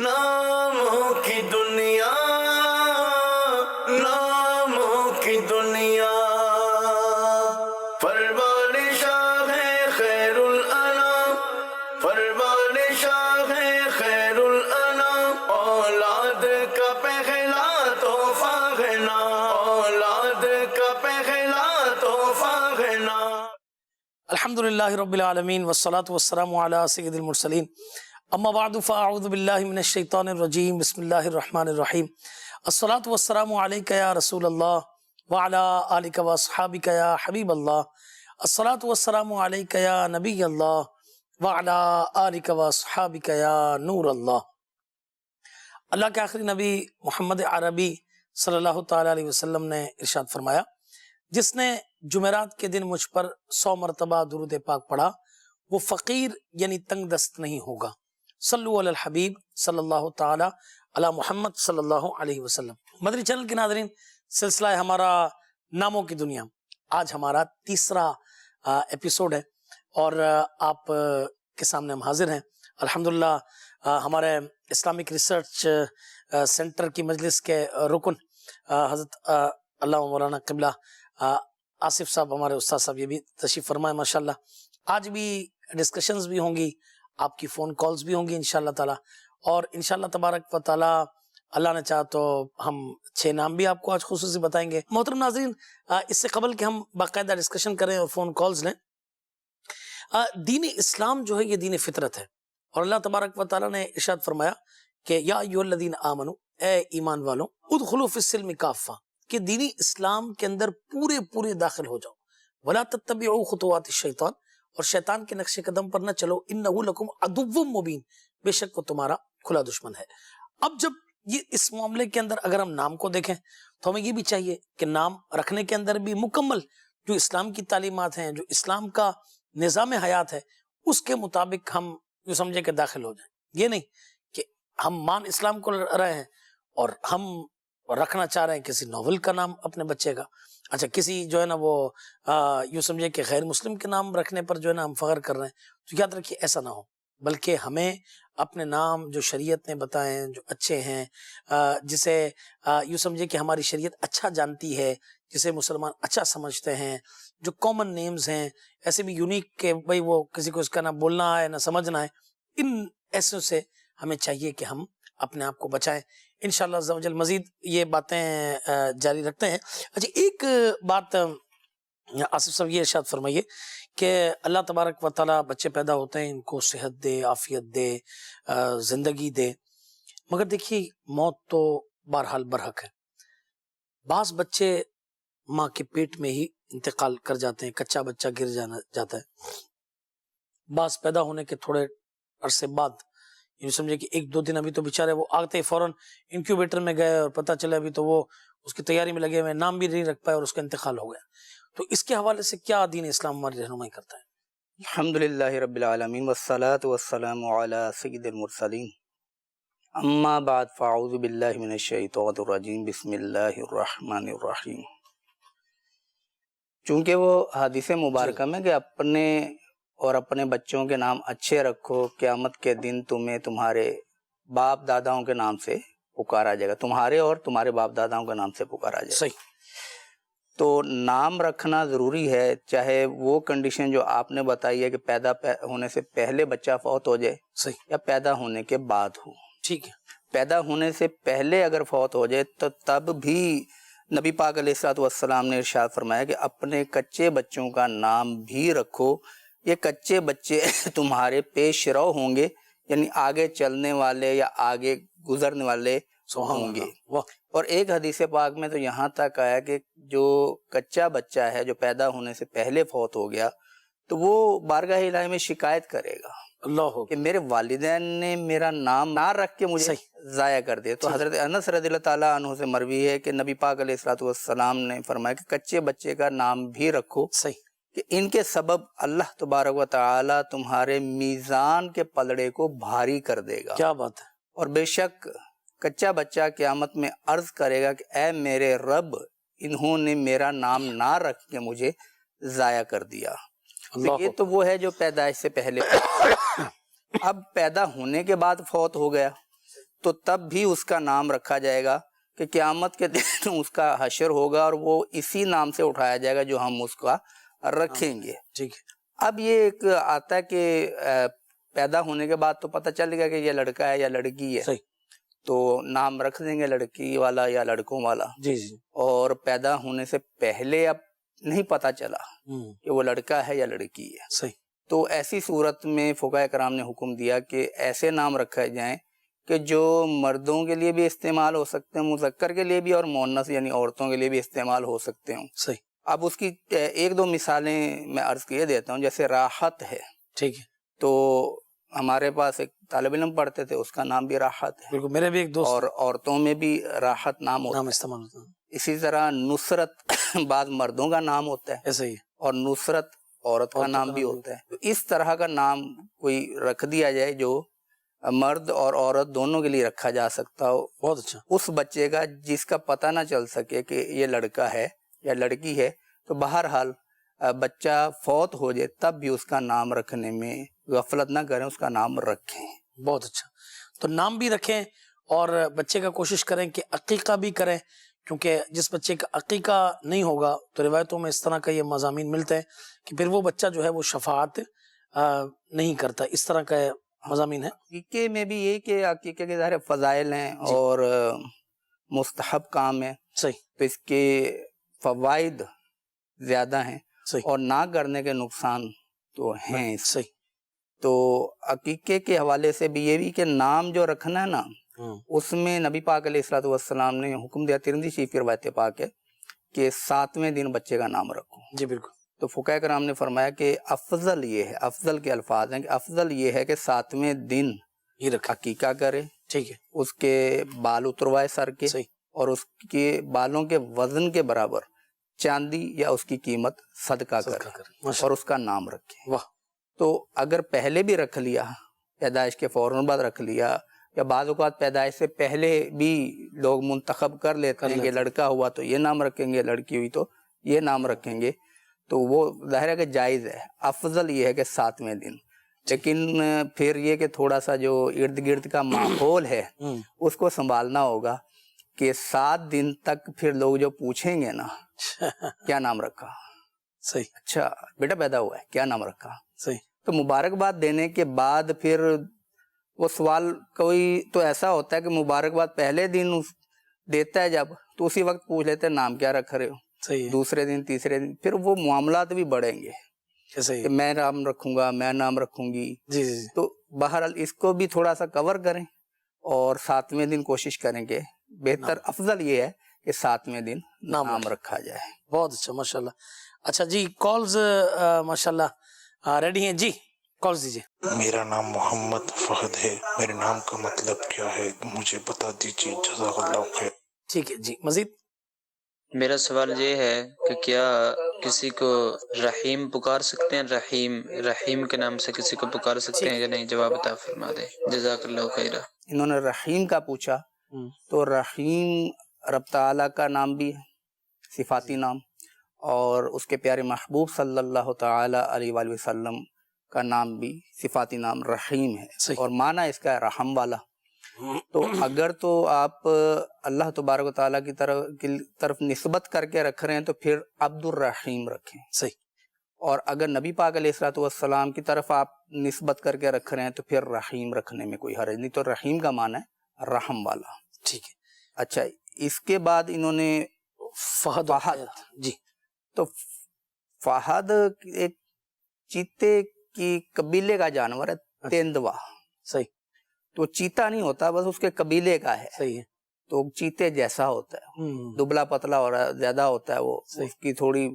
ناموں کی دنیا، ناموں کی دنیا، پروان شاہ خیر الانام، پروان شاہ خیر الانام، اولاد کا پہلا تحفہ ہے نام، اولاد کا پہلا تحفہ ہے نام۔ الحمدللہ رب العالمین والصلاة والسلام علی سید المرسلین، اما بعد فاعوذ باللہ من الشیطان الرجیم، بسم اللہ الرحمن الرحیم، الصلاة والسلام علیکہ یا رسول اللہ وعلی آلکہ واصحابکہ یا حبیب اللہ، الصلاة والسلام علیکہ یا نبی اللہ وعلی آلکہ واصحابکہ یا نور اللہ۔ اللہ کے آخری نبی محمد عربی صلی اللہ تعالیٰ علیہ وسلم نے ارشاد فرمایا، جس نے جمعرات کے دن مجھ پر 100 مرتبہ درود پاک پڑھا وہ فقیر یعنی تنگ دست نہیں ہوگا۔ صلو علی الحبیب صلی اللہ تعالی علی محمد صلی اللہ علیہ وسلم۔ مدنی چینل کے ناظرین، سلسلہ ہے ہمارا ناموں کی دنیا، آج ہمارا تیسرا ایپیسوڈ ہے اور آپ کے سامنے ہم حاضر ہیں۔ الحمدللہ ہمارے اسلامک ریسرچ سینٹر کی مجلس کے رکن حضرت علامہ مولانا قبلہ آصف صاحب، ہمارے استاد صاحب، یہ بھی تشریف فرمائے ماشاءاللہ۔ آج بھی ڈسکشنز بھی ہوں گی، آپ کی فون کالز بھی ہوں گی انشاءاللہ تعالی، اور انشاءاللہ تبارک و تعالی اللہ نے چاہا تو ہم 6 نام بھی آپ کو آج خصوصی بتائیں گے۔ محترم ناظرین، اس سے قبل کہ ہم باقاعدہ ڈسکشن کریں اور فون کالز لیں، دین اسلام جو ہے یہ دین فطرت ہے، اور اللہ تبارک و تعالی نے ارشاد فرمایا کہ یا ایھا الذین آمنو، اے ایمان والوں، ادخلوا فی السلم کافہ، کہ دینی اسلام کے اندر پورے داخل ہو جاؤ، ولا تتبعوا خطوات الشیطان، اور شیطان کے نقش قدم پر نہ چلو، انہ لکم عدو مبین، بے شک وہ تمہارا کھلا دشمن ہے۔ اب جب یہ اس معاملے کے اندر اگر ہم نام کو دیکھیں تو ہمیں یہ بھی چاہیے کہ نام رکھنے کے اندر بھی مکمل جو اسلام کی تعلیمات ہیں، جو اسلام کا نظام حیات ہے، اس کے مطابق ہم جو سمجھے کہ داخل ہو جائیں۔ یہ نہیں کہ ہم مان اسلام کو رہے ہیں اور ہم رکھنا چاہ رہے ہیں کسی ناول کا نام اپنے بچے کا، اچھا کسی جو ہے نا وہ یوں سمجھے کہ غیر مسلم کے نام رکھنے پر جو ہے نا ہم فخر کر رہے ہیں، تو یاد رکھیے ایسا نہ ہو، بلکہ ہمیں اپنے نام جو شریعت نے بتائے ہیں، جو اچھے ہیں، جسے یوں سمجھے کہ ہماری شریعت اچھا جانتی ہے، جسے مسلمان اچھا سمجھتے ہیں، جو کامن نیمز ہیں، ایسے بھی یونیک کہ بھئی وہ کسی کو اس کا نہ بولنا ہے نہ سمجھنا ہے، ان ایسوں سے ہمیں چاہیے کہ ہم اپنے آپ کو بچائیں۔ انشاءاللہ عز و جل مزید یہ باتیں جاری رکھتے ہیں۔ اچھا ایک بات آصف صاحب یہ ارشاد فرمائیے کہ اللہ تبارک و تعالیٰ بچے پیدا ہوتے ہیں، ان کو صحت دے، عافیت دے، زندگی دے، مگر دیکھیے موت تو بہرحال برحق ہے۔ بعض بچے ماں کے پیٹ میں ہی انتقال کر جاتے ہیں، کچا بچہ گر جاتا ہے، بعض پیدا ہونے کے تھوڑے عرصے بعد، یہ سمجھے کہ 1-2 دن ابھی تو بیچارے وہ آتے ہی فوراً انکیوبیٹر میں گئے اور پتہ چلے ابھی تو وہ اس کی تیاری میں لگے ہوئے، نام بھی نہیں رکھ پائے اور اس کا انتقال ہو گیا۔ تو اس کے حوالے سے کیا دین اسلام ہماری رہنمائی کرتا ہے؟ الحمدللہ رب العالمین والصلاة والسلام علی سید المرسلین، اما بعد فاعوذ باللہ من الشیطان الرجیم، بسم اللہ الرحمن الرحیم۔ چونکہ وہ حدیث مبارکہ میں کہ اپنے اور اپنے بچوں کے نام اچھے رکھو، قیامت کے دن تمہیں تمہارے باپ داداؤں کے نام سے پکارا جائے گا، تمہارے اور تمہارے باپ داداؤں کے نام سے پکارا جائے گا۔ صحیح۔ تو نام رکھنا ضروری ہے، چاہے وہ کنڈیشن جو آپ نے بتائی ہے کہ پیدا ہونے سے پہلے بچہ فوت ہو جائے، صحیح، یا پیدا ہونے کے بعد ہو۔ ٹھیک ہے۔ پیدا ہونے سے پہلے اگر فوت ہو جائے تو تب بھی نبی پاک علیہ الصلوۃ والسلام نے ارشاد فرمایا کہ اپنے کچے بچوں کا نام بھی رکھو، یہ کچے بچے تمہارے پیش رو ہوں گے، یعنی آگے چلنے والے یا آگے گزرنے والے ہوں گے۔ اور ایک حدیث پاک میں تو یہاں تک آیا کہ جو کچا بچہ ہے جو پیدا ہونے سے پہلے فوت ہو گیا تو وہ بارگاہ الہی میں شکایت کرے گا اللہ کہ میرے والدین نے میرا نام نہ رکھ کے مجھے ضائع کر دیا۔ تو حضرت انس رضی اللہ تعالیٰ عنہ سے مروی ہے کہ نبی پاک علیہ الصلوۃ والسلام نے فرمایا کہ کچے بچے کا نام بھی رکھو، صحیح، کہ ان کے سبب اللہ تبارک و تعالیٰ تمہارے میزان کے پلڑے کو بھاری کر دے گا۔ کیا بات ہے۔ اور بے شک کچا بچہ قیامت میں عرض کرے گا کہ اے میرے رب، انہوں نے میرا نام نہ رکھ کے مجھے ضائع کر دیا۔ یہ تو وہ ہے جو پیدائش سے پہلے اب پیدا ہونے کے بعد فوت ہو گیا، تو تب بھی اس کا نام رکھا جائے گا کہ قیامت کے دن اس کا حشر ہوگا اور وہ اسی نام سے اٹھایا جائے گا جو ہم اس کا رکھیں گے. ٹھیک ہے. اب یہ ایک آتا ہے کہ پیدا ہونے کے بعد تو پتہ چل گیا کہ یہ لڑکا ہے یا لڑکی ہے, صحیح. تو نام رکھ دیں گے لڑکی والا یا لڑکوں والا. جی جی. اور پیدا ہونے سے پہلے اب نہیں پتہ چلا کہ وہ لڑکا ہے یا لڑکی ہے, صحیح. تو ایسی صورت میں فقہاء کرام نے حکم دیا کہ ایسے نام رکھے جائیں کہ جو مردوں کے لیے بھی استعمال ہو سکتے ہیں, مذکر کے لیے بھی, اور مؤنث یعنی عورتوں کے لیے بھی استعمال ہو سکتے ہوں. صحیح. اب اس کی ایک دو مثالیں میں عرض کیے دیتا ہوں. جیسے راحت ہے, ٹھیک ہے. تو ہمارے پاس ایک طالب علم پڑھتے تھے, اس کا نام بھی راحت ہے. بالکل, میرے بھی ایک دوست اور عورتوں میں بھی راحت نام ہوتا نام ہے. استعمال ہوتا ہے. اسی طرح نصرت بعض مردوں کا نام ہوتا ہے, ایسا ہی ہے. اور نصرت عورت کا نام بھی ہوتا ہے. تو اس طرح کا نام کوئی رکھ دیا جائے جو مرد اور عورت دونوں کے لیے رکھا جا سکتا ہو. بہت اچھا. اس بچے کا جس کا پتہ نہ چل سکے کہ یہ لڑکا ہے یا لڑکی ہے, تو بہرحال بچہ فوت ہو جائے تب بھی اس کا نام رکھنے میں غفلت نہ کریں, اس کا نام رکھیں. بہت اچھا. تو نام بھی رکھیں اور بچے کا کوشش کریں کہ عقیقہ بھی کریں, کیونکہ جس بچے کا عقیقہ نہیں ہوگا تو روایتوں میں اس طرح کا یہ مضامین ملتے ہیں کہ پھر وہ بچہ جو ہے وہ شفاعت نہیں کرتا. اس طرح کا مضامین ہے. عقیقے میں بھی یہ کہ عقیقے کے ظاہر فضائل ہیں اور مستحب کام ہے, صحیح. تو اس کے فوائد زیادہ ہیں, صحیح. اور نہ کرنے کے نقصان تو ہیں. صحیح. تو عقیقے کے حوالے سے بھی یہ بھی کہ نام جو رکھنا ہے نا, اس میں نبی پاک علیہ الصلوۃ والسلام نے حکم دیا, ترمذی شریف کی روایت پاک ہے کہ 7ویں دن بچے کا نام رکھو. جی بالکل. تو فقہاء کرام نے فرمایا کہ افضل یہ ہے, افضل کے الفاظ ہیں کہ افضل یہ ہے کہ 7ویں دن یہ رکھا. عقیقہ کرے, ٹھیک ہے. اس کے بال اتروائے سر کے, صحیح. اور اس کے بالوں کے وزن کے برابر چاندی یا اس کی قیمت صدقہ کرے اور اس کا نام رکھے. واہ. تو اگر پہلے بھی رکھ لیا, پیدائش کے فوراً بعد رکھ لیا, یا بعض اوقات پیدائش سے پہلے بھی لوگ منتخب کر لیتے ہیں کہ لڑکا ہوا تو یہ نام رکھیں گے, لڑکی ہوئی تو یہ نام رکھیں گے, تو وہ ظاہر ہے کہ جائز ہے. افضل یہ ہے کہ 7ویں دن. لیکن پھر یہ کہ تھوڑا سا جو ارد گرد کا ماحول ہے اس کو سنبھالنا ہوگا کہ 7 دن تک پھر لوگ جو پوچھیں گے نا کیا نام رکھا, صحیح. اچھا بیٹا پیدا ہوا ہے, کیا نام رکھا, صحیح. تو مبارکباد دینے کے بعد پھر وہ سوال کوئی تو ایسا ہوتا ہے کہ مبارکباد پہلے دن دیتا ہے جب, تو اسی وقت پوچھ لیتے ہیں نام کیا رکھ رہے ہو. صحیح. دوسرے دن تیسرے دن پھر وہ معاملات بھی بڑھیں گے صحیح. کہ میں نام رکھوں گا, میں نام رکھوں گی. جی جی. تو بہرحال اس کو بھی تھوڑا سا کور کریں اور 7ویں دن کوشش کریں کہ بہتر افضل یہ ہے کہ 7ویں دن نام رکھا جائے. بہت اچھا, ماشاءاللہ. اچھا جی, کالز ماشاءاللہ ریڈی ہیں جی, کالز دیجیے. میرا نام محمد فہد ہے, میرے نام کا مطلب کیا ہے مجھے بتا دیجیے, جزاک اللہ خیر. ٹھیک ہے جی, مزید. میرا سوال یہ ہے کہ کیا کسی کو رحیم پکار سکتے ہیں, رحیم کے نام سے کسی کو پکار سکتے ہیں یا نہیں؟ جواب عطا فرما دیں, جزاک اللہ خیرہ. انہوں نے رحیم کا پوچھا, تو رحیم رب تعالیٰ کا نام بھی ہے, صفاتی نام, اور اس کے پیارے محبوب صلی اللہ تعالی علیہ وآلہ وسلم کا نام بھی صفاتی نام رحیم ہے, اور معنی اس کا ہے رحم والا. تو اگر تو آپ اللہ تبارک و تعالیٰ کی طرف نسبت کر کے رکھ رہے ہیں تو پھر عبد الرحیم رکھیں. صحیح. اور اگر نبی پاک علیہ الصلوۃ والسلام کی طرف آپ نسبت کر کے رکھ رہے ہیں تو پھر رحیم رکھنے میں کوئی حرج نہیں. تو رحیم کا معنی ہے رحم والا. ٹھیک ہے. اچھا, اس کے بعد انہوں نے فہد. جی. تو فہد ایک چیتے کی قبیلے کا جانور ہے, تیندوا. صحیح. تو چیتا نہیں ہوتا, بس اس کے قبیلے کا ہے. صحیح ہے. تو چیتے جیسا ہوتا ہے, دبلا پتلا اور زیادہ ہوتا ہے وہ, اس کی تھوڑی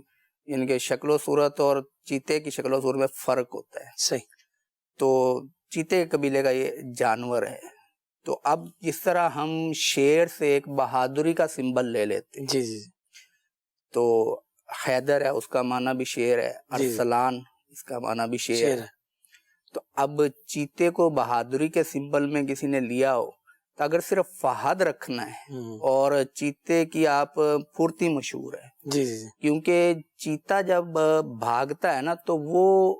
ان کے شکل و صورت اور چیتے کی شکل و صورت میں فرق ہوتا ہے. صحیح. تو چیتے کے قبیلے کا یہ جانور ہے. تو اب جس طرح ہم شیر سے ایک بہادری کا سمبل لے لیتے ہیں, جی جی, تو حیدر ہے, اس کا معنی بھی شیر ہے. ارسلان, اس کا معنی بھی شیر ہے. تو اب چیتے کو بہادری کے سمبل میں کسی نے لیا ہو تو اگر صرف فہد رکھنا ہے, اور چیتے کی آپ پھرتی مشہور ہے, جی جی, کیونکہ چیتا جب بھاگتا ہے نا تو وہ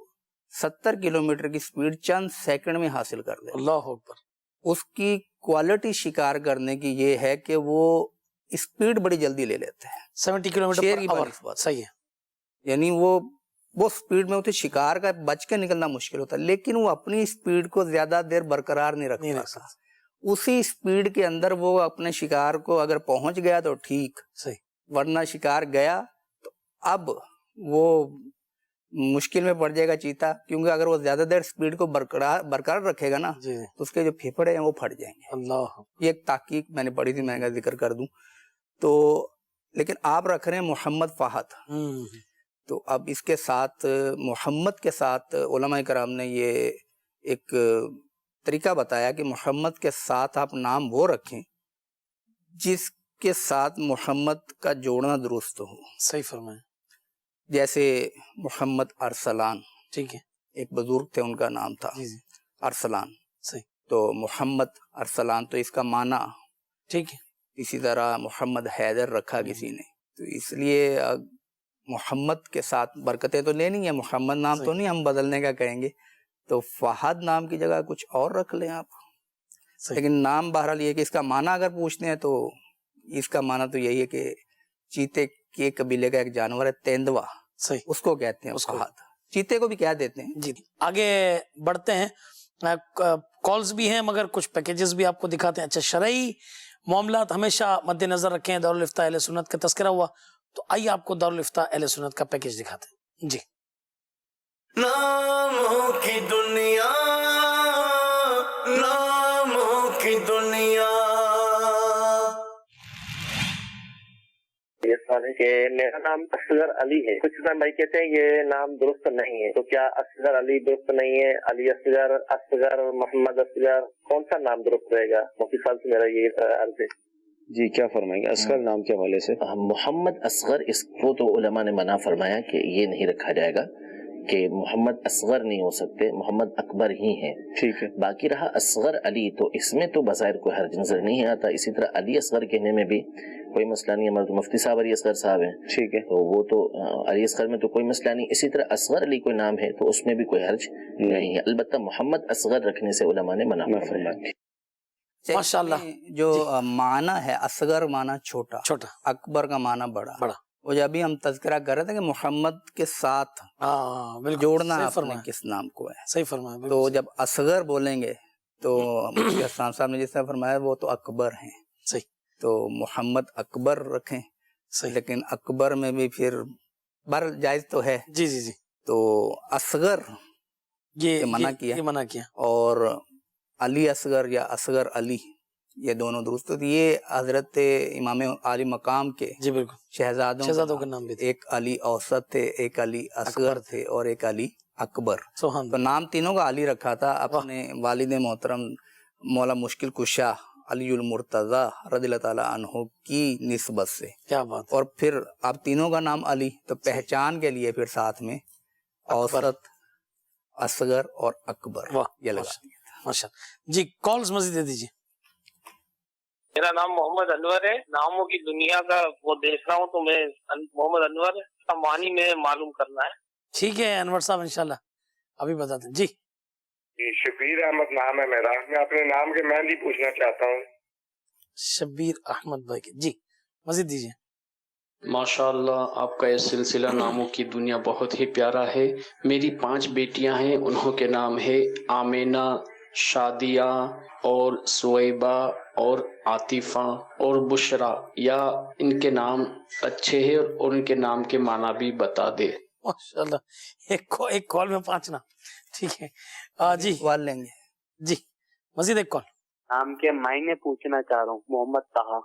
70 کلومیٹر کی سپیڈ چند سیکنڈ میں حاصل کر لے. اللہ اکبر. اس کی کوالٹی شکار کرنے کی یہ ہے کہ وہ اسپیڈ بڑی جلدی لے لیتے ہیں. 70 کلومیٹر شیر پر کی آور. بات. صحیح ہے. یعنی وہ اسپیڈ میں ہوتے، شکار کا بچ کے نکلنا مشکل ہوتا ہے، لیکن وہ اپنی اسپیڈ کو زیادہ دیر برقرار نہیں رکھ سکتا. اسی اسپیڈ کے اندر وہ اپنے شکار کو اگر پہنچ گیا تو ٹھیک، صحیح. ورنہ شکار گیا تو اب وہ مشکل میں پڑ جائے گا چیتا، کیونکہ اگر وہ زیادہ دیر اسپیڈ کو برقرار رکھے گا نا جی تو اس کے جو پھیپھڑے ہیں وہ پھٹ جائیں گے. اللہ. یہ ایک تحقیق میں نے پڑھی تھی، میں نے ذکر کر دوں تو. لیکن آپ رکھ رہے ہیں محمد فہد، تو اب اس کے ساتھ محمد کے ساتھ علماء کرام نے یہ ایک طریقہ بتایا کہ محمد کے ساتھ آپ نام وہ رکھیں جس کے ساتھ محمد کا جوڑنا درست ہو. صحیح فرمائیں. جیسے محمد ارسلان، ٹھیک ہے. ایک بزرگ تھے، ان کا نام تھا جی جی. ارسلان. صحیح. تو محمد ارسلان تو اس کا معنی. ٹھیک ہے. اسی طرح محمد حیدر رکھا کسی نے، تو اس لیے محمد کے ساتھ برکتیں تو لینی ہے، محمد نام تو نہیں ہم بدلنے کا کہیں گے، تو فہد نام کی جگہ کچھ اور رکھ لیں آپ. لیکن نام بہرحال یہ کہ اس کا معنی اگر پوچھتے ہیں تو اس کا معنی تو یہی ہے کہ چیتے کے قبیلے کا ایک جانور ہے تیندوا، صحیح. اس کو کہتے ہیں فہد. چیتے کو بھی کہہ دیتے ہیں. جی آگے بڑھتے ہیں. کالز بھی ہیں مگر کچھ پیکیجز بھی آپ کو دکھاتے ہیں. اچھا، شرعی معاملات ہمیشہ مد نظر رکھیں. دارالفتاء اہل سنت کا تذکرہ ہوا تو آئیے آپ کو دارالفتاء اہل سنت کا پیکیج دکھاتے ہیں. جی. ناموں کی دنیا، ناموں کی دنیا. یہ سوال ہے کہ میرا نام اصغر علی ہے. کچھ بھائی کہتے ہیں یہ نام درست نہیں ہے، تو کیا اصغر علی درست نہیں ہے؟ علی اصغر، اصغر محمد اصغر، کون سا نام درست رہے گا؟ مفتی صاحب سے میرا یہ عرض ہے. جی کیا فرمائیں گے اصغر نام کے حوالے سے؟ محمد اصغر، اس کو تو علماء نے منع فرمایا کہ یہ نہیں رکھا جائے گا، کہ محمد اصغر نہیں ہو سکتے، محمد اکبر ہی ہیں. ٹھیک ہے. باقی رہا اصغر علی، تو اس میں تو بظاہر کوئی حرج نظر نہیں آتا. اسی طرح علی اصغر کہنے میں بھی کوئی مسئلہ نہیں ہے. مفتی صاحب علی اصغر صاحب ہیں، ٹھیک ہے، تو وہ تو علی اصغر میں تو کوئی مسئلہ نہیں. اسی طرح اصغر علی کوئی نام ہے تو اس میں بھی کوئی حرج نہیں ہے. البتہ محمد اصغر رکھنے سے علماء نے منع فرمایا. ماشاءاللہ. جو معنی ہے اصغر معنی چھوٹا، چھوٹا، اکبر کا معنی بڑا. بڑا. وہ جب بھی ہم تذکرہ کر رہے تھے کہ محمد کے ساتھ جوڑنا اپنے کس نام کو ہے. صحیح فرمایا. تو جب اصغر بولیں گے تو مفتی حسان صاحب نے جس طرح فرمایا وہ تو اکبر ہیں. صحیح. تو محمد اکبر رکھیں. صحیح. لیکن اکبر میں بھی پھر بر جائز تو ہے. جی جی جی. تو اصغر یہ منع کیا، یہ منع کیا. اور علی اصغر یا اصغر علی یہ دونوں درست. یہ حضرت امام عالی مقام کے جی بالکل شہزادوں کا نام بھی تھا. ایک علی اوسط تھے، ایک علی اصغر تھے، اور ایک علی اکبر. سبحان تو نام تینوں کا علی رکھا تھا اپنے والد محترم مولا مشکل کشا علی المرتضی رضی اللہ تعالیٰ عنہ کی نسبت سے. کیا بات. اور پھر آپ تینوں کا نام علی، تو پہچان کے لیے پھر ساتھ میں اوسط، اصغر اور اکبر یہ لگا. ماشاء. جی کالز مزید دے دیجیے. میرا نام محمد انور ہے. ناموں کی دنیا کا وہ دیکھ رہا ہوں تو میں محمد انور کا معنی میں معلوم کرنا ہے. ٹھیک ہے انور صاحب، انشاءاللہ ابھی بتاتے ہیں. جی. شبیر احمد نام ہے میرا. میں اپنے نام کے معنی پوچھنا چاہتا ہوں. شبیر احمد بھائی کے. جی مزید دیجیے. ماشاءاللہ آپ کا یہ سلسلہ ناموں کی دنیا بہت ہی پیارا ہے. میری 5 بیٹیاں ہیں، انہوں کے نام ہے آمینہ، شادیہ اور سویبہ اور عاطفہ اور بشرا. یا ان کے نام اچھے ہیں اور ان کے نام کے معنی بھی بتا دے. ماشاءاللہ. ایک کال میں 5 نا. ٹھیک ہے جی سوال لیں گے. جی مزید ایک کال. نام کے معنی پوچھنا چاہ رہا ہوں. محمد طہا.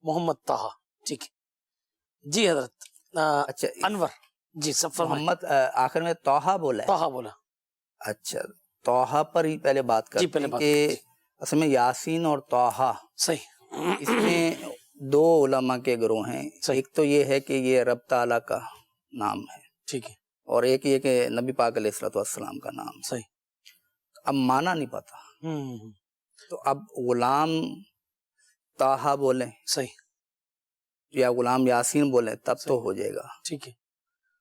محمد طہا. ٹھیک ہے جی حضرت. اچھا انور جی سب فرمائیں. محمد آخر میں توحا بولا ہے. طہا بولا. اچھا توحا پر ہی پہلے بات کرتے ہیں کہ اصل میں یاسین اور توحا صحیح اس میں 2 علماء کے گروہ ہیں. ایک تو یہ ہے کہ یہ رب تعالیٰ کا نام ہے، ٹھیک ہے، اور ایک یہ کہ نبی پاک علیہ الصلوۃ والسلام کا نام. صحیح. اب معنی نہیں پتا تو اب غلام طہا بولیں صحیح، یا غلام یاسین بولیں تب تو ہو جائے گا. ٹھیک ہے.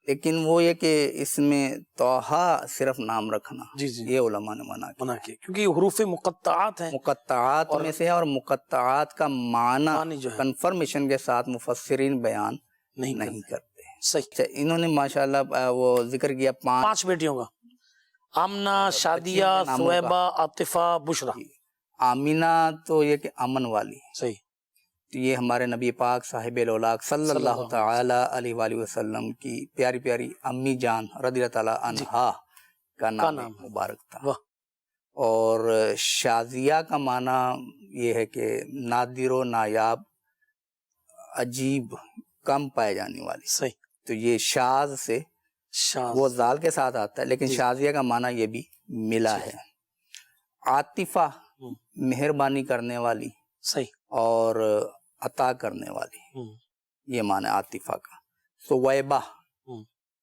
لیکن وہ یہ کہ اس میں توحا صرف نام رکھنا جی جی یہ علماء نے منع کیا، منع کیا کیونکہ یہ حروف مقطعات ہیں، مقطعات میں سے ہے، اور مقطعات کا معنی معنی جو ہے کنفرمیشن کے ساتھ مفسرین بیان نہیں نہیں کرتے۔ کرتے۔ صحیح۔ اچھا، انہوں نے ماشاءاللہ وہ ذکر کیا 5 بیٹیوں کا، آمنہ، شادیہ، بچیوں کے ناموں کا۔ ثویبہ، عاطفہ، بشرا۔ آمینہ تو یہ کہ امن والی، صحیح۔ تو یہ ہمارے نبی پاک صاحب الاولاق صلی اللہ تعالی علیہ وآلہ وسلم کی پیاری پیاری امی جان رضی اللہ تعالی عنہا کا نام مبارک تھا۔ اور شازیہ کا معنی یہ ہے کہ نادر و نایاب، عجیب، کم پائے جانے والی۔ صحیح۔ تو یہ شاز سے وہ زال کے ساتھ آتا ہے، لیکن شازیہ کا معنی یہ بھی ملا ہے۔ عاطفہ مہربانی کرنے والی، صحیح، اور عطا کرنے والی، یہ معنی عاطفہ کا۔ ثویبہ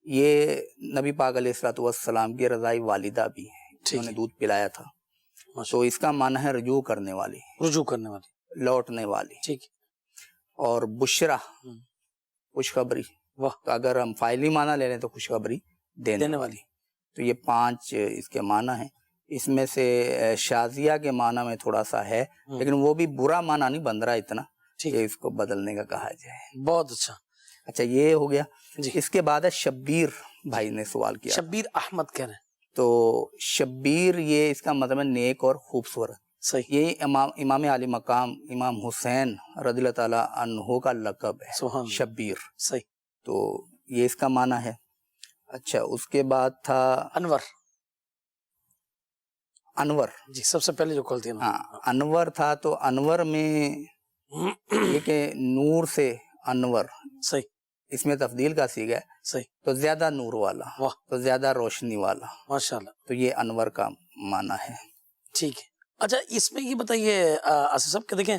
یہ نبی پاک علیہ الصلوۃ والسلام کی رضائی والدہ بھی ہیں، انہوں نے دودھ پلایا تھا، تو اس کا معنی ہے رجوع کرنے والی، رجوع کرنے والی، لوٹنے والی۔ ٹھیک۔ اور بشرا خوشخبری، تو اگر ہم فائلی معنی لے لیں تو خوشخبری دینے والی۔ تو یہ 5 اس کے معنی ہیں۔ اس میں سے شازیہ کے معنی میں تھوڑا سا ہے، لیکن وہ بھی برا معنی نہیں بن رہا اتنا کہ اس کو بدلنے کا کہا جائے۔ بہت اچھا۔ اچھا، یہ ہو گیا۔ اس کے بعد ہے شبیر، بھائی نے سوال کیا، شبیر احمد کہہ رہے ہیں۔ تو شبیر یہ اس کا مطلب ہے نیک اور خوبصورت۔ صحیح۔ یہ امام علی مقام امام حسین رضی اللہ تعالیٰ عنہ کا لقب ہے شبیر۔ صحیح۔ تو یہ اس کا معنی ہے۔ اچھا، اس کے بعد تھا انور۔ انور، جی، سب سے پہلے جو کھولتی ہے۔ ہاں، انور تھا، تو انور میں یہ کہ نور سے انور، صحیح، اس میں تفضیل کا صیغہ ہے، صحیح، تو زیادہ نور والا، تو زیادہ روشنی والا، ماشاءاللہ، تو یہ انور کا معنی ہے۔ ٹھیک ہے۔ اچھا، اس میں یہ بتائیے آصف صاحب کہ دیکھیں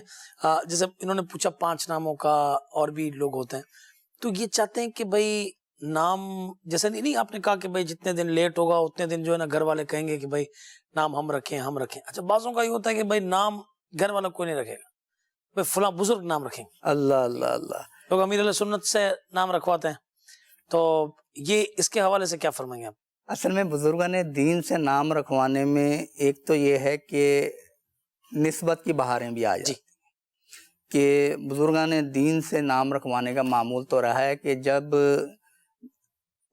جیسے انہوں نے پوچھا 5 ناموں کا، اور بھی لوگ ہوتے ہیں، تو یہ چاہتے ہیں کہ بھائی نام جیسے نہیں آپ نے کہا کہ بھائی جتنے دن لیٹ ہوگا اتنے دن جو ہے نا گھر والے کہیں گے کہ بھائی نام ہم رکھیں ہم رکھیں۔ اچھا، بعضوں کا یہ ہوتا ہے کہ بھائی نام گھر والا کوئی نہیں رکھے گا، بھائی فلاں بزرگ نام رکھیں گے، اللہ اللہ اللہ، لوگ امیر علیہ سنت سے نام رکھواتے ہیں، تو یہ اس کے حوالے سے کیا فرمائیں گے آپ؟ اصل میں بزرگان دین سے نام رکھوانے میں ایک تو یہ ہے کہ نسبت کی بہاریں بھی آ جائیں، کہ بزرگان دین سے نام رکھوانے کا معمول تو رہا ہے کہ جب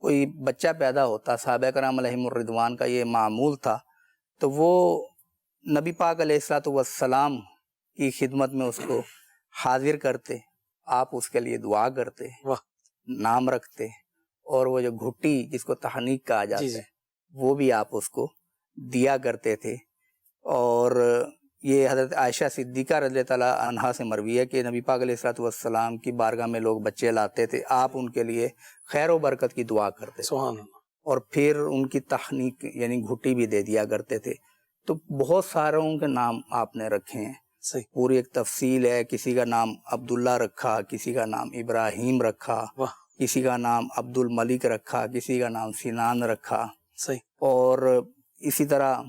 کوئی بچہ پیدا ہوتا، صحابہ کرام علیہم الرضوان کا یہ معمول تھا، تو وہ نبی پاک علیہ الصلوۃ والسلام کی خدمت میں اس کو حاضر کرتے، آپ اس کے لیے دعا کرتے، نام رکھتے، اور وہ جو گھٹی جس کو تحنیک کہا جاتا ہے وہ بھی آپ اس کو دیا کرتے تھے۔ اور یہ حضرت عائشہ صدیقہ رضی اللہ تعالیٰ عنہا سے مروی ہے کہ نبی پاک علیہ الصلوۃ والسلام کی بارگاہ میں لوگ بچے لاتے تھے، آپ ان کے لیے خیر و برکت کی دعا کرتے، سبحان اللہ، اور پھر ان کی تحنیک یعنی گھٹی بھی دے دیا کرتے تھے۔ تو بہت ساروں کے نام آپ نے رکھے ہیں، پوری ایک تفصیل ہے، کسی کا نام عبداللہ رکھا، کسی کا نام ابراہیم رکھا، کسی کا نام عبد الملک رکھا، کسی کا نام سنان رکھا، اور اسی طرح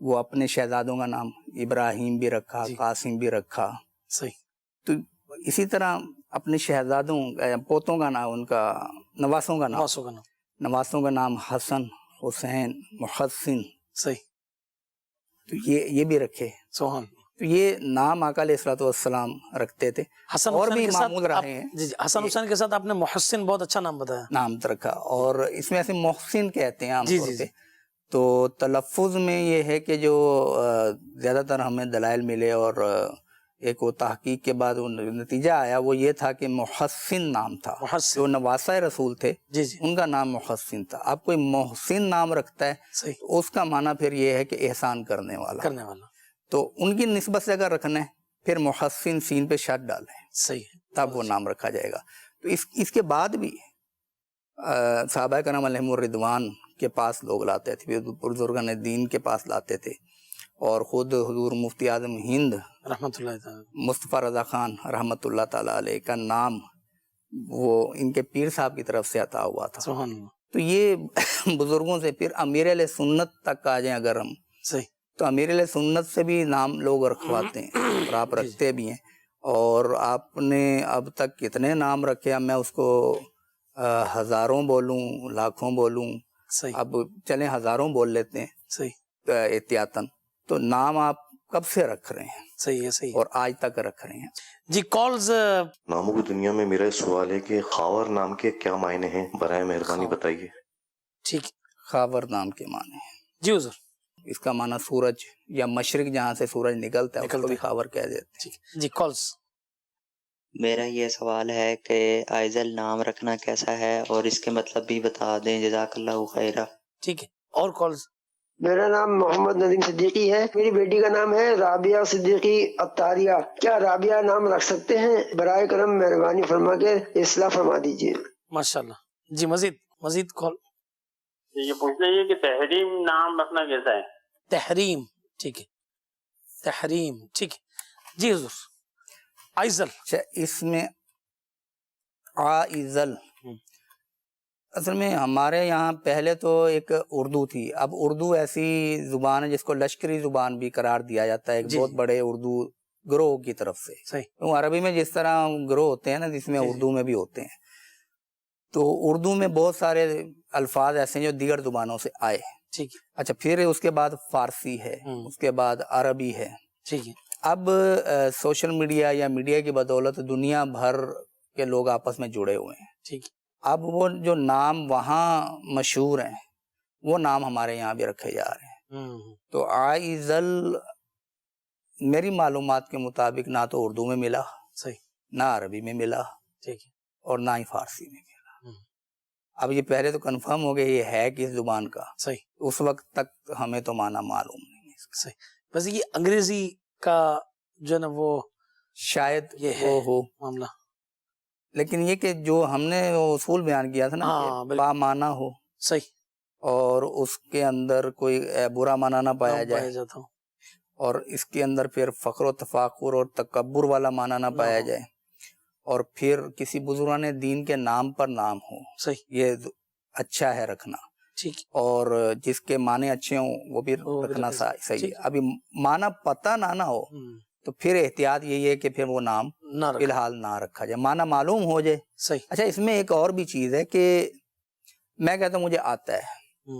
وہ اپنے شہزادوں کا نام ابراہیم بھی رکھا، قاسم بھی رکھا۔ تو اسی طرح اپنے شہزادوں پوتوں کا نام، ان کا نواسوں کا نام حسن، حسین، محسن، تو یہ بھی رکھے۔ سبحان، تو یہ نام آقا علیہ الصلوۃ والسلام رکھتے تھے، اور بھی معمول رہے ہیں۔ حسن حسین کے ساتھ آپ نے محسن بہت اچھا نام بتایا، نام رکھا، اور اس میں ایسے محسن کہتے ہیں عام طور پہ۔ تو تلفظ میں یہ ہے کہ جو زیادہ تر ہمیں دلائل ملے، اور ایک وہ تحقیق کے بعد نتیجہ آیا، وہ یہ تھا کہ محسن نام تھا، جو نواسہ رسول تھے ان کا نام محسن تھا۔ اب کوئی محسن نام رکھتا ہے، اس کا معنی پھر یہ ہے کہ احسان کرنے والا۔ تو ان کی نسبت سے اگر رکھنا ہے، پھر محسن سین پہ شد ڈالیں، تب وہ نام رکھا جائے گا۔ تو اس کے بعد بھی صحابہ کرام علیہم الرضوان کے پاس لوگ لاتے تھے، بزرگان دین کے پاس لاتے تھے، اور خود حضور مفتی اعظم ہند رحمۃ اللہ تعالی مصطفیٰ رضا خان رحمۃ اللہ تعالیٰ علیہ کا نام وہ ان کے پیر صاحب کی طرف سے عطا ہوا تھا۔ سبحان اللہ۔ تو یہ بزرگوں سے پھر امیر علیہ سنت تک آ جائیں اگر ہم، تو امیر علیہ سنت سے بھی نام لوگ رکھواتے ہیں، اور آپ رکھتے بھی ہیں، اور آپ نے اب تک کتنے نام رکھے، میں اس کو ہزاروں بولوں لاکھوں بولوں، صحیح اب چلیں ہزاروں بول لیتے ہیں صحیح احتیاطاً. تو نام آپ کب سے رکھ رہے ہیں صحیح ہے صحیح. اور آج تک رکھ رہے ہیں؟ جی کالز. ناموں کی دنیا میں میرا سوال ہے کہ خاور نام کے کیا معنی ہیں، برائے مہربانی بتائیے. ٹھیک. خاور نام کے معنی ہیں جی حضور. اس کا معنی سورج یا مشرق جہاں سے سورج نکلتا ہے اس کو بھی خاور کہہ دیتے ہیں. جی کالز. میرا یہ سوال ہے کہ آئزل نام رکھنا کیسا ہے اور اس کے مطلب بھی بتا دیں، جزاک اللہ خیرہ. ٹھیک ہے. اور کالز. میرا نام محمد ندیم صدیقی ہے، میری بیٹی کا نام ہے رابعہ صدیقی عطاریہ. کیا رابعہ نام رکھ سکتے ہیں؟ برائے کرم مہربانی فرما کے اصلاح فرما دیجیے. ماشاءاللہ. جی مزید کال. یہ پوچھ رہی ہے کہ تحریم نام رکھنا کیسا ہے؟ تحریم. ٹھیک ہے تحریم. ٹھیک ہے. جی حضور. آئزل. اس میں آئزل اصل میں ہمارے یہاں پہلے تو ایک اردو تھی، اب اردو ایسی زبان ہے جس کو لشکری زبان بھی قرار دیا جاتا ہے ایک بہت بڑے اردو گروہ کی طرف سے. صحیح. عربی میں جس طرح گروہ ہوتے ہیں نا، جس میں اردو میں بھی ہوتے ہیں، تو اردو میں بہت سارے الفاظ ایسے ہیں جو دیگر زبانوں سے آئے. ٹھیک ہے. اچھا پھر اس کے بعد فارسی ہے، اس کے بعد عربی ہے. ٹھیک ہے. اب سوشل میڈیا یا میڈیا کی بدولت دنیا بھر کے لوگ آپس میں جڑے ہوئے ہیں. ٹھیک. اب وہ جو نام وہاں مشہور ہیں وہ نام ہمارے یہاں بھی رکھے جا رہے ہیں. تو آئزل میری معلومات کے مطابق نہ تو اردو میں ملا، صحیح، نہ عربی میں ملا، ٹھیک ہے، اور نہ ہی فارسی میں ملا. اب یہ پہلے تو کنفرم ہو گیا یہ ہے کس زبان کا. صحیح. اس وقت تک ہمیں تو معنی معلوم نہیں ہے. صحیح. بس یہ انگریزی کا جو نا وہ شاید یہ وہ ہو معاملہ، لیکن یہ کہ جو ہم نے وہ اصول بیان کیا تھا نا کہ با معنی ہو. صحیح. اور اس کے اندر کوئی برا معنی نہ پایا جائے، اور اس کے اندر پھر فخر و تفاخر اور تکبر والا معنی نہ پایا جائے، اور پھر کسی بزرگان دین کے نام پر نام ہو. صحیح. یہ اچھا ہے رکھنا. ٹھیک. اور جس کے معنی اچھے ہوں وہ بھی رکھنا صحیح ہے. ابھی معنی پتہ نہ ہو تو پھر احتیاط یہی ہے کہ پھر وہ نام فی الحال نہ رکھا جائے، معنی معلوم ہو جائے. صحیح. اچھا اس میں ایک اور بھی چیز ہے کہ میں کہتا ہوں مجھے آتا ہے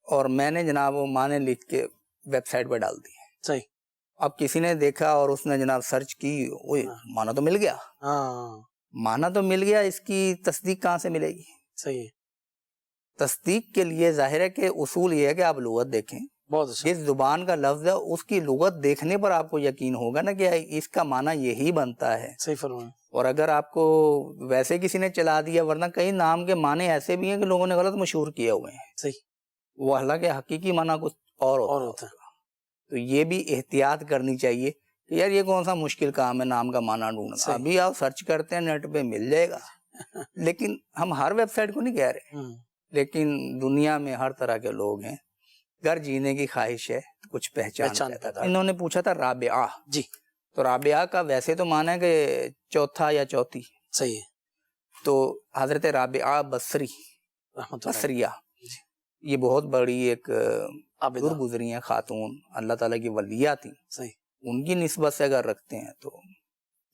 اور میں نے جناب وہ معنی لکھ کے ویب سائٹ پہ ڈال دی. صحیح. اب کسی نے دیکھا اور اس نے جناب سرچ کی، معنی تو مل گیا، معنی تو مل گیا، اس کی تصدیق کہاں سے ملے گی؟ صحیح. تصدیق کے لیے ظاہر ہے کہ اصول یہ ہے کہ آپ لغت دیکھیں. بہت جس زبان کا لفظ ہے اس کی لغت دیکھنے پر آپ کو یقین ہوگا نا کہ اس کا معنی یہی بنتا ہے. صحیح فرمایا. اور اگر آپ کو ویسے کسی نے چلا دیا، ورنہ کئی نام کے معنی ایسے بھی ہیں کہ لوگوں نے غلط مشہور کیے ہوئے ہیں. صحیح. وہ حالانکہ حقیقی معنی کچھ اور ہوتا ہے. تو یہ بھی احتیاط کرنی چاہیے کہ یار یہ کون سا مشکل کام ہے نام کا معنی ڈھونڈنا. ابھی آپ سرچ کرتے ہیں نیٹ پہ مل جائے گا، لیکن ہم ہر ویب سائٹ کو نہیں کہہ رہے، لیکن دنیا میں ہر طرح کے لوگ ہیں، گھر جینے کی خواہش ہے کچھ پہچان. انہوں نے پوچھا تھا رابعہ. جی. تو رابعہ کا ویسے تو معنی ہے کہ چوتھا یا چوتھی. صحیح ہے. تو حضرت رابعہ بصریہ یہ بہت بڑی ایک دور گزری ہیں خاتون، اللہ تعالیٰ کی ولیہ تھی. صحیح. ان کی نسبت سے اگر رکھتے ہیں تو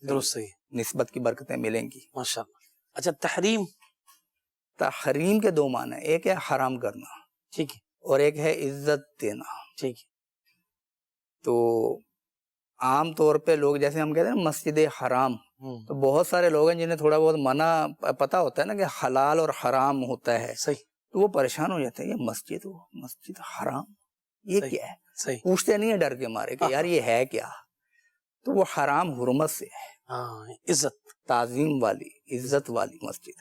درست. صحیح. نسبت کی برکتیں ملیں گی ماشاءاللہ. اچھا تحریم کے دو معنی، ایک ہے حرام کرنا، ٹھیک ہے، اور ایک ہے عزت دینا. ٹھیک ہے. تو عام طور پہ لوگ جیسے ہم کہتے ہیں مسجد حرام، تو بہت سارے لوگ ہیں جنہیں تھوڑا بہت منع پتا ہوتا ہے نا کہ حلال اور حرام ہوتا ہے. صحیح. تو وہ پریشان ہو جاتے ہیں یہ مسجد حرام یہ کیا ہے. صحیح. پوچھتے نہیں ہے ڈر کے مارے کہ یار یہ ہے کیا. تو وہ حرام حرمت سے ہے، عزت تعظیم والی عزت والی مسجد.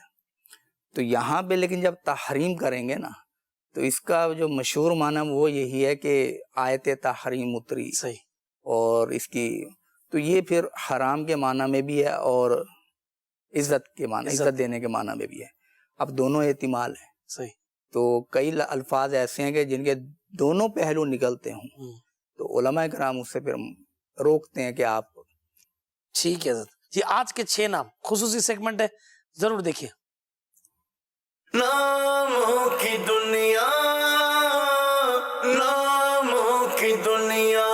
تو یہاں پہ لیکن جب تحریم کریں گے نا تو اس کا جو مشہور معنی وہ یہی ہے کہ آیت تحریم اتری. صحیح. اور اس کی تو یہ پھر حرام کے معنی میں بھی ہے اور عزت کے معنی، عزت دینے کے معنی میں بھی ہے. اب دونوں احتمال ہیں. صحیح. تو کئی الفاظ ایسے ہیں کہ جن کے دونوں پہلو نکلتے ہوں تو علماء کرام اس سے پھر روکتے ہیں کہ آپ. ٹھیک ہے جی. آج کے 6 نام خصوصی سیگمنٹ ہے، ضرور دیکھیے. ناموں کی دنیا، ناموں کی دنیا.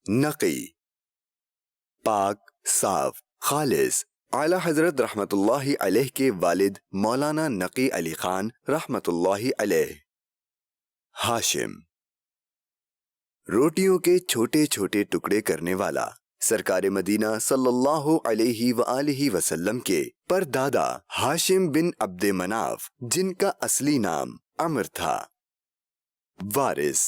نقی، پاک، صاف، خالص اعلیٰ حضرت رحمت اللہ علیہ کے والد مولانا نقی علی خان رحمت اللہ علیہ. ہاشم، روٹیوں کے چھوٹے چھوٹے ٹکڑے کرنے والا، سرکار مدینہ صلی اللہ علیہ وآلہ وسلم کے پردادا ہاشم بن عبد مناف، جن کا اصلی نام عمر تھا. وارث،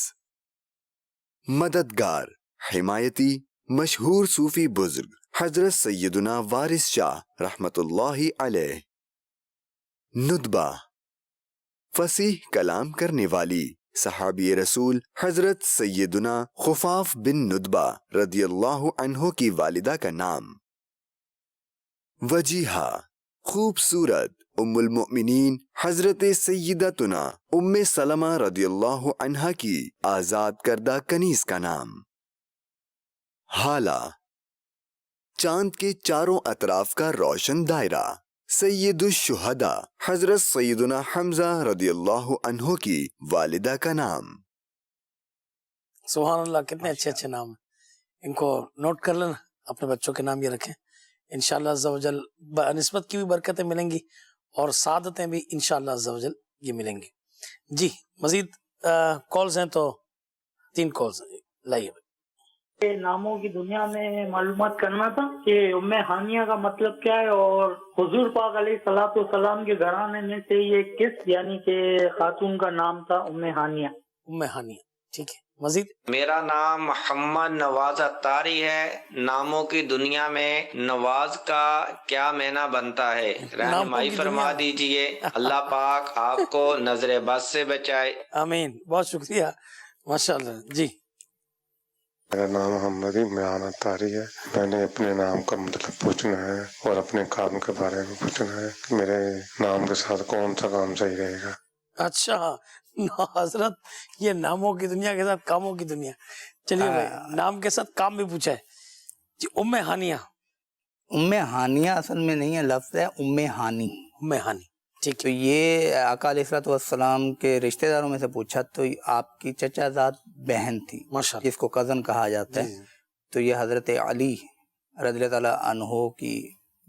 مددگار، حمایتی، مشہور صوفی بزرگ حضرت سیدنا وارث شاہ رحمت اللہ علیہ. ندبہ، فصیح کلام کرنے والی، صحابی رسول حضرت سیدنا خفاف بن ندبہ رضی اللہ عنہ کی والدہ کا نام. وجیہہ، خوبصورت، ام المؤمنین حضرت سیدتنا ام سلمہ رضی اللہ عنہا کی آزاد کردہ کنیز کا نام. حالہ، چاند کے چاروں اطراف کا روشن دائرہ، سید الشہداء حضرت سیدنا حمزہ رضی اللہ عنہ کی والدہ کا نام. سبحان اللہ، کتنے اچھے اچھے نام ہیں. ان کو نوٹ کر لینا، اپنے بچوں کے نام یہ رکھیں. انشاءاللہ عز و جل نسبت کی بھی برکتیں ملیں گی اور سعادتیں بھی انشاءاللہ عز و جل یہ ملیں گی. جی مزید کالز ہیں تو 3 کالز ہیں، لائیے. ناموں کی دنیا میں معلومات کرنا تھا کہ ام ہانیہ کا مطلب کیا ہے، اور حضور پاک علیہ الصلوۃ والسلام کے گھرانے میں سے یہ کس یعنی کہ خاتون کا نام تھا ام ہانیہ. ام ہانیہ، ٹھیک ہے. مزید. میرا نام محمد نواز اتاری ہے. ناموں کی دنیا میں نواز کا کیا معنی بنتا ہے؟ رہنمائی فرما دیجئے. اللہ پاک آپ کو نظر بد سے بچائے. آمین. بہت شکریہ، ماشاءاللہ. جی. میرا نام محمد عمران اتاری ہے. میں نے اپنے نام کا مطلب پوچھنا ہے اور اپنے کام کے بارے میں پوچھنا ہے کہ میرے نام کے ساتھ کون سا کام صحیح رہے گا. اچھا حضرت، یہ ناموں کی دنیا کے ساتھ کاموں کی دنیا. چلیے بھائی، نام کے ساتھ کام بھی پوچھا ہے. جی ام ہانیہ. ام ہانیہ اصل میں نہیں ہے، لفظ ہے ام ہانی. ام ہانی، ٹھیک. تو یہ آقا علیہ الصلوۃ والسلام کے رشتہ داروں میں سے پوچھا تو آپ کی چچا زاد بہن تھی، جس کو کزن کہا جاتا ہے. تو یہ حضرت علی رضی اللہ تعالیٰ عنہ کی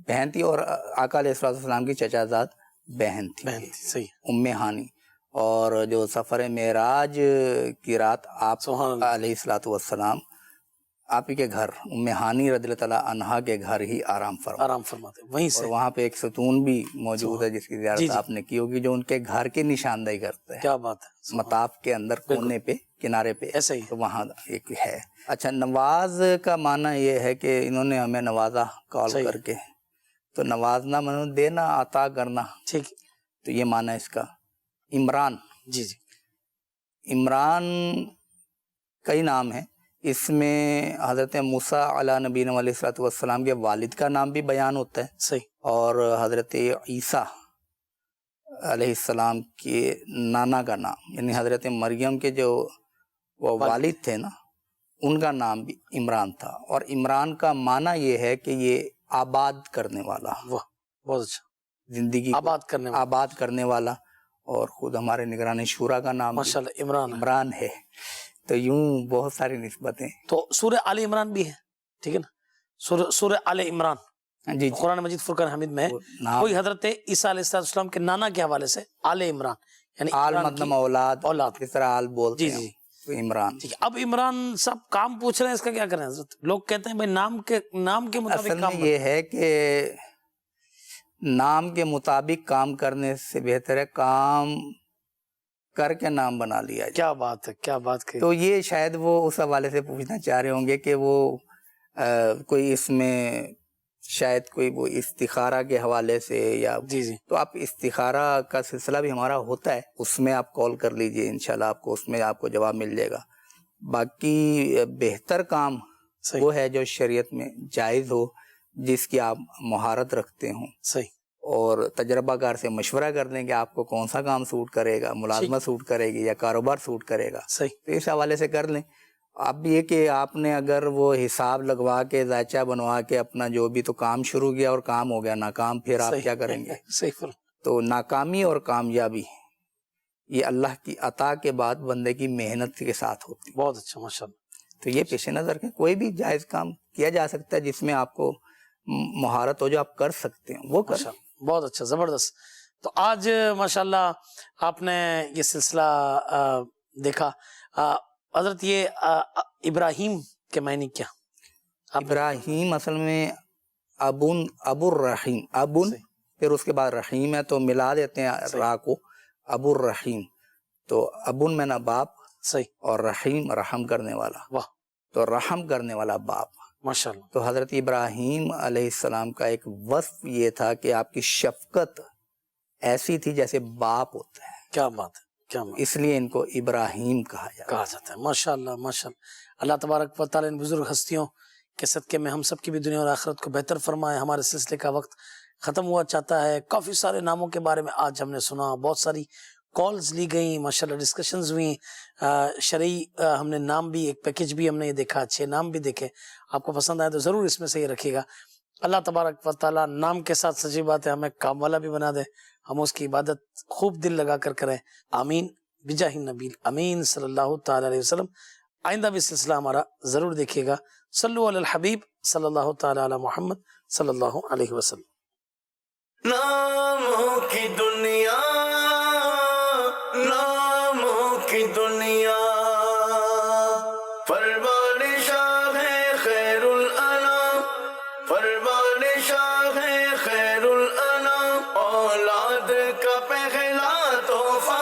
بہن تھی اور آقا علیہ الصلوۃ والسلام کی چچا زاد بہن تھی. صحیح. ام ہانی. اور جو سفر معراج کی رات آپ علیہ الصلوۃ والسلام آپ ہی کے گھر ام ہانی رضی اللہ تعالیٰ عنہا کے گھر ہی آرام فرماتے وہیں سے. اور وہاں پہ ایک ستون بھی موجود ہے جس کی زیارت آپ نے کی ہوگی، جو ان کے گھر کی نشاندہی کرتا ہے. کیا بات ہے. مطاف کے اندر کونے پہ کنارے پہ ایسا ہی تو وہاں ایک ہے. اچھا، نواز کا معنی یہ ہے کہ انہوں نے ہمیں نوازا کال کر کے. تو نوازنا معنی دینا، عطا کرنا. ٹھیک. تو یہ معنی اس کا. عمران. جی جی. عمران کئی نام ہیں. اس میں حضرت موسیٰ علیہ نبینا علیہ الصلوۃ والسلام کے والد کا نام بھی بیان ہوتا ہے. صحیح. اور حضرت عیسیٰ علیہ السلام کے نانا کا نام، یعنی حضرت مریم کے جو وہ والد تھے نا، ان کا نام بھی عمران تھا. اور عمران کا معنی یہ ہے کہ یہ آباد کرنے والا. واہ، بہت اچھا. زندگی آباد کرنے والا. اور خود ہمارے نگران شورا کا نام ماشاءاللہ عمران ہے. تو یوں بہت ساری نسبتیں. تو سورہ آل عمران بھی ہے، ٹھیک ہے نا. سورہ آل عمران جی قرآن مجید فرقان حمید میں کوئی حضرت عیسیٰ علیہ السلام کے نانا کے حوالے سے آل عمران، یعنی آل مطلب اولاد جس طرح آل بولتے ہیں. جی عمران. اب عمران صاحب کام پوچھ رہے ہیں، اس کا کیا کریں حضرت؟ لوگ کہتے ہیں بھائی نام کے مطابق کام. یہ ہے کہ نام کے مطابق کام کرنے سے بہتر ہے کام کر کے نام بنا لیا جائے. کیا بات ہے، کیا بات ہے. تو یہ شاید وہ اس حوالے سے پوچھنا چاہ رہے ہوں گے کہ وہ کوئی اس میں شاید کوئی وہ استخارہ کے حوالے سے یا جی. تو آپ استخارہ کا سلسلہ بھی ہمارا ہوتا ہے، اس میں آپ کال کر لیجئے، انشاءاللہ آپ کو اس میں آپ کو جواب مل جائے گا. باقی بہتر کام وہ ہے جو شریعت میں جائز ہو، جس کی آپ مہارت رکھتے ہوں. صحیح. اور تجربہ کار سے مشورہ کر دیں کہ آپ کو کون سا کام سوٹ کرے گا، ملازمت سوٹ کرے گی یا کاروبار سوٹ کرے گا. صحیح. تو اس حوالے سے کر لیں. اب یہ کہ آپ نے اگر وہ حساب لگوا کے ذائچہ بنوا کے اپنا جو بھی تو کام شروع کیا اور کام ہو گیا ناکام، پھر آپ کیا کریں گے؟ صحیح. تو ناکامی اور کامیابی یہ اللہ کی عطا کے بعد بندے کی محنت کے ساتھ ہوتی. بہت اچھا، ماشاءاللہ. تو یہ پیش نظر کہ کوئی بھی جائز کام کیا جا سکتا ہے جس میں آپ کو مہارت ہو جو آپ کر سکتے ہیں وہ کریں. بہت اچھا، زبردست. تو آج ماشاءاللہ آپ نے یہ سلسلہ دیکھا. حضرت یہ ابراہیم کے معنی کیا؟ ابراہیم اصل میں ابو الرحیم، ابن پھر اس کے بعد رحیم ہے تو ملا دیتے ہیں را کو، ابو الرحیم. تو ابن میں نا باپ، صحیح، اور رحیم رحم کرنے والا. واہ، تو رحم کرنے والا باپ. ماشاءاللہ. تو حضرت ابراہیم علیہ السلام کا ایک وصف یہ تھا کہ آپ کی شفقت ایسی تھی جیسے باپ ہوتا ہے. کیا بات ہے، کیا بات. اس لیے ان کو ابراہیم کہا جاتا ہے. ماشاءاللہ ماشاءاللہ. اللہ تبارک و تعالیٰ ان بزرگ ہستیوں کے صدقے میں ہم سب کی بھی دنیا اور آخرت کو بہتر فرمائے. ہمارے سلسلے کا وقت ختم ہوا چاہتا ہے. کافی سارے ناموں کے بارے میں آج ہم نے سنا، بہت ساری کالز لی گئیں، ماشاءاللہ ڈسکشنز ہوئیں. شرعی ہم نے نام بھی، ایک پیکج بھی ہم نے یہ دیکھا، 6 نام بھی دیکھے. آپ کو پسند آئے تو ضرور اس میں سے یہ رکھیے گا. اللہ تبارک و تعالیٰ نام کے ساتھ سچی بات ہے ہمیں کام والا بھی بنا دے، ہم اس کی عبادت خوب دل لگا کر کریں. آمین بجاہ النبی امین صلی اللہ تعالی علیہ وسلم. آئندہ بھی سلسلہ ہمارا ضرور دیکھیے گا. صلو علی الحبیب صلی اللہ تعالی علی محمد صلی اللہ علیہ وسلم. ناموں کی دنیا، ناموں کی دنیا، پروان شاہ ہے خیر الانام، پروان شاہ ہے خیر الانام، اولاد کا پہلا تحفہ